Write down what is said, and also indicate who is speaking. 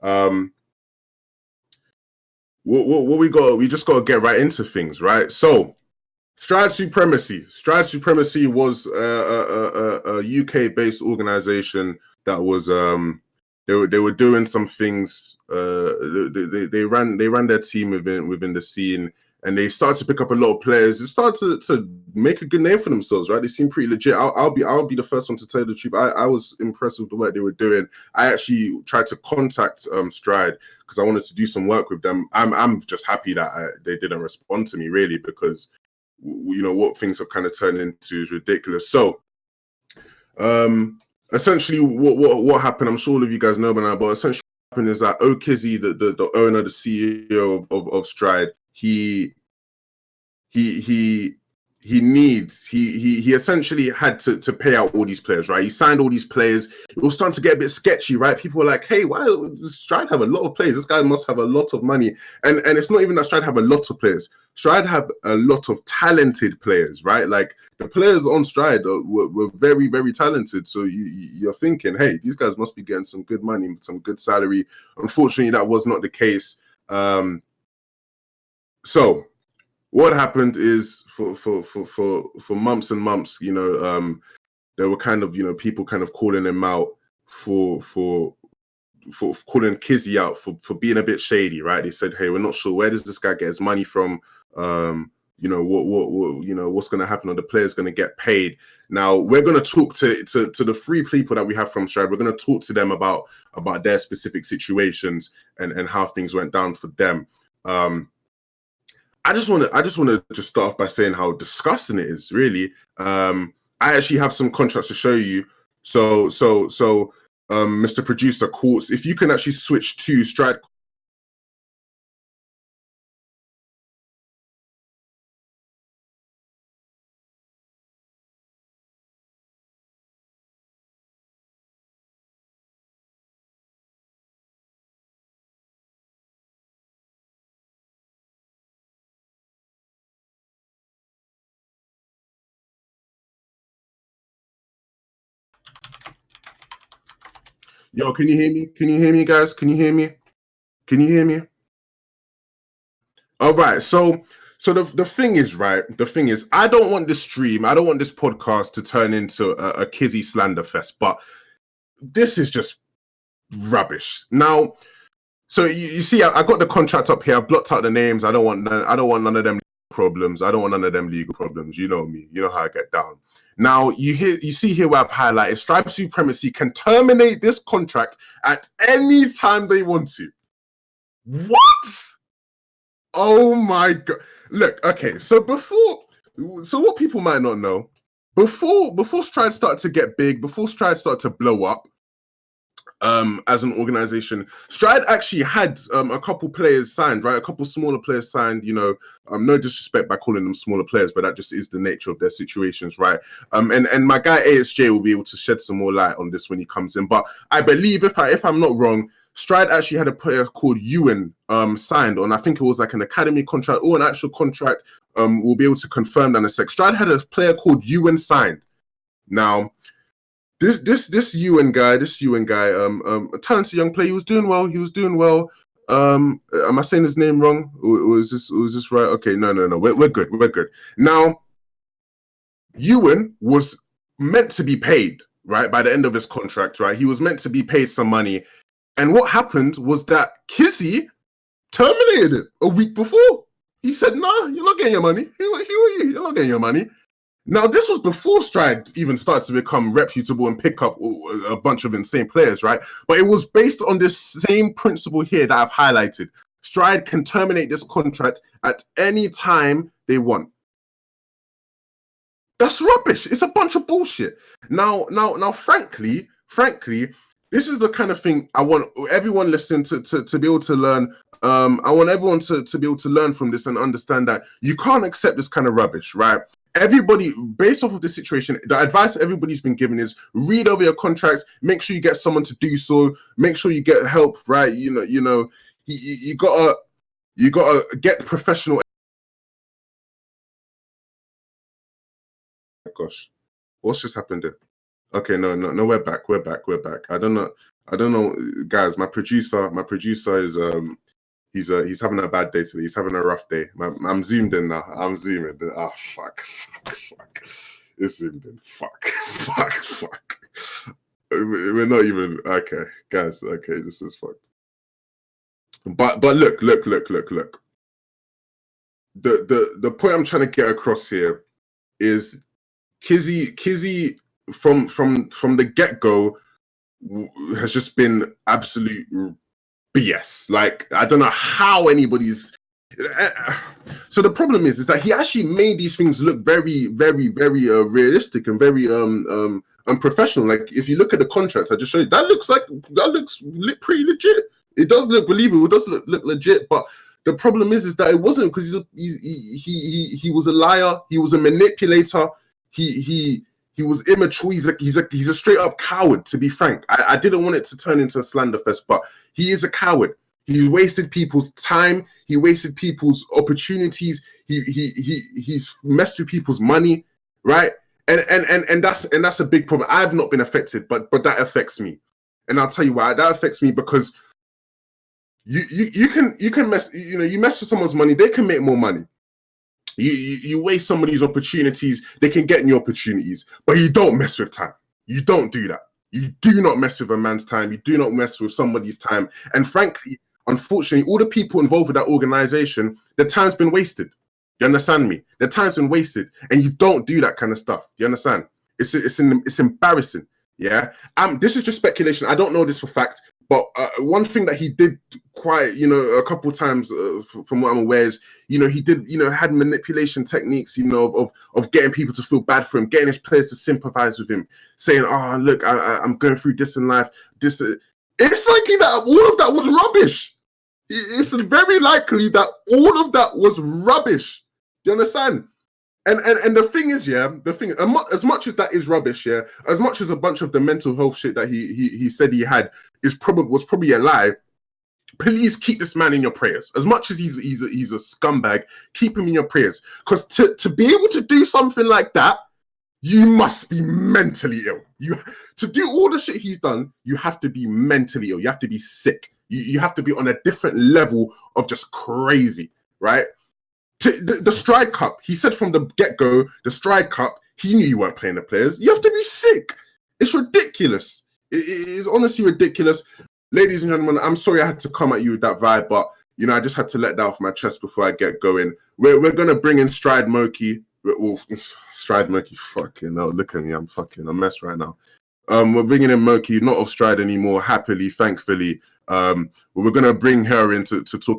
Speaker 1: Um, what we got? We just got to get right into things, right? So, Stride Supremacy. Stride Supremacy was a UK-based organization that was they were doing some things. They ran their team within the scene, and they started to pick up a lot of players. They started to make a good name for themselves, right? They seem pretty legit. I'll be the first one to tell you the truth. I was impressed with the work they were doing. I actually tried to contact Stride because I wanted to do some work with them. I'm just happy that they didn't respond to me, really, because what things have kind of turned into is ridiculous. So essentially what happened, I'm sure all of you guys know by now, but essentially what happened is that Ohkizy, the owner, the CEO of Stride, he essentially had to pay out all these players, right? He signed all these players. It was starting to get a bit sketchy, right? People were like, hey, why does Stride have a lot of players? This guy must have a lot of money. And it's not even that Stride have a lot of players. Stride have a lot of talented players, right? Like the players on Stride were very, very talented. So you're thinking, hey, these guys must be getting some good money, some good salary. Unfortunately, that was not the case. So what happened is for months and months, there were kind of, people kind of calling him out for calling Kizzy out for being a bit shady, right? They said, hey, we're not sure where does this guy get his money from. What's going to happen, or the player's going to get paid. Now we're going to talk to the three people that we have from Stride. We're going to talk to them about their specific situations and how things went down for them. I just want to just start off by saying how disgusting it is, really. I actually have some contracts to show you. So, Mr. Producer, Quartz, if you can actually switch to Stride. Yo, can you hear me? Can you hear me, guys? Can you hear me? Can you hear me? All right. So the thing is, right? The thing is, I don't want this stream, I don't want this podcast to turn into a Kizzy slander fest, but this is just rubbish. Now, so you see, I got the contract up here. I've blocked out the names. I don't want none of them problems. I don't want none of them legal problems. You know me. You know how I get down. Now you see here where I've highlighted Stride Supremacy can terminate this contract at any time they want to. What? Oh my god! Look, okay. So what people might not know, before Stride started to get big, before Stride started to blow up, as an organization, Stride actually had a couple players signed, right? A couple smaller players signed. No disrespect by calling them smaller players, but that just is the nature of their situations, right? And my guy ASJ will be able to shed some more light on this when he comes in. But I believe, if I'm not wrong, Stride actually had a player called Ewan signed on. I think it was like an academy contract or an actual contract. We'll be able to confirm that in a sec. Stride had a player called Ewan signed. Now, this Ewan guy, a talented young player. He was doing well. Am I saying his name wrong? Or was this right? Okay, no. We're good. Now, Ewan was meant to be paid, right, by the end of his contract, right? He was meant to be paid some money. And what happened was that Kizzy terminated it a week before. He said, nah, you're not getting your money. Who are you? You're not getting your money. Now, this was before Stride even started to become reputable and pick up a bunch of insane players, right? But it was based on this same principle here that I've highlighted. Stride can terminate this contract at any time they want. That's rubbish. It's a bunch of bullshit. Now, frankly, this is the kind of thing I want everyone listening to be able to learn. I want everyone to be able to learn from this and understand that you can't accept this kind of rubbish, right? Everybody, based off of this situation, the advice everybody's been given is read over your contracts, make sure you get someone to do so, make sure you get help, right? You gotta get professional. Gosh, what's just happened there? Okay, no, we're back. I don't know. I don't know, guys. My producer is he's having a bad day today. He's having a rough day. I'm zoomed in now. I'm zooming. Oh fuck. It's zoomed in. Fuck. We're not even okay, guys. Okay, this is fucked. But look. The point I'm trying to get across here is Kizzy from the get-go has just been absolute BS. Like, I don't know how anybody's. So the problem is that he actually made these things look very, very, very realistic and very unprofessional. Like, if you look at the contract I just showed you, that looks pretty legit. It does look believable. It does look legit. But the problem is that it wasn't, because he was a liar. He was a manipulator. He was immature. He's a straight up coward, to be frank. I didn't want it to turn into a slander fest, but he is a coward. He wasted people's time. He wasted people's opportunities. He's messed with people's money, right? And that's a big problem. I've not been affected, but that affects me, and I'll tell you why. That affects me because you can mess. You mess with someone's money, they can make more money. You waste somebody's opportunities, they can get new opportunities, but you don't mess with time. You don't do that. You do not mess with a man's time. You do not mess with somebody's time. And frankly, unfortunately, all the people involved with that organization, their time's been wasted. You understand me? Their time's been wasted, and you don't do that kind of stuff. You understand? It's embarrassing. Yeah. This is just speculation. I don't know this for fact, but one thing that he did quite, a couple of times, from what I'm aware, is, he did, had manipulation techniques, of getting people to feel bad for him, getting his players to sympathize with him, saying, "Oh, look, I'm going through this in life." It's likely that all of that was rubbish. It's very likely that all of that was rubbish. Do you understand? And the thing is, as much as that is rubbish, as much as a bunch of the mental health shit that he said he had was probably a lie, please keep this man in your prayers. As much as he's a scumbag, keep him in your prayers. Because to be able to do something like that, you must be mentally ill. To do all the shit he's done, you have to be mentally ill. You have to be sick. You have to be on a different level of just crazy, right? The Stride Cup, he said from the get-go, the Stride Cup, he knew you weren't playing the players. You have to be sick. It's ridiculous. It is honestly ridiculous. Ladies and gentlemen, I'm sorry I had to come at you with that vibe, but, I just had to let that off my chest before I get going. We're going to bring in Stride Moki. Stride Moki, fucking hell, look at me. I'm fucking a mess right now. We're bringing in Moki, not off Stride anymore, happily, thankfully. We're going to bring her in to talk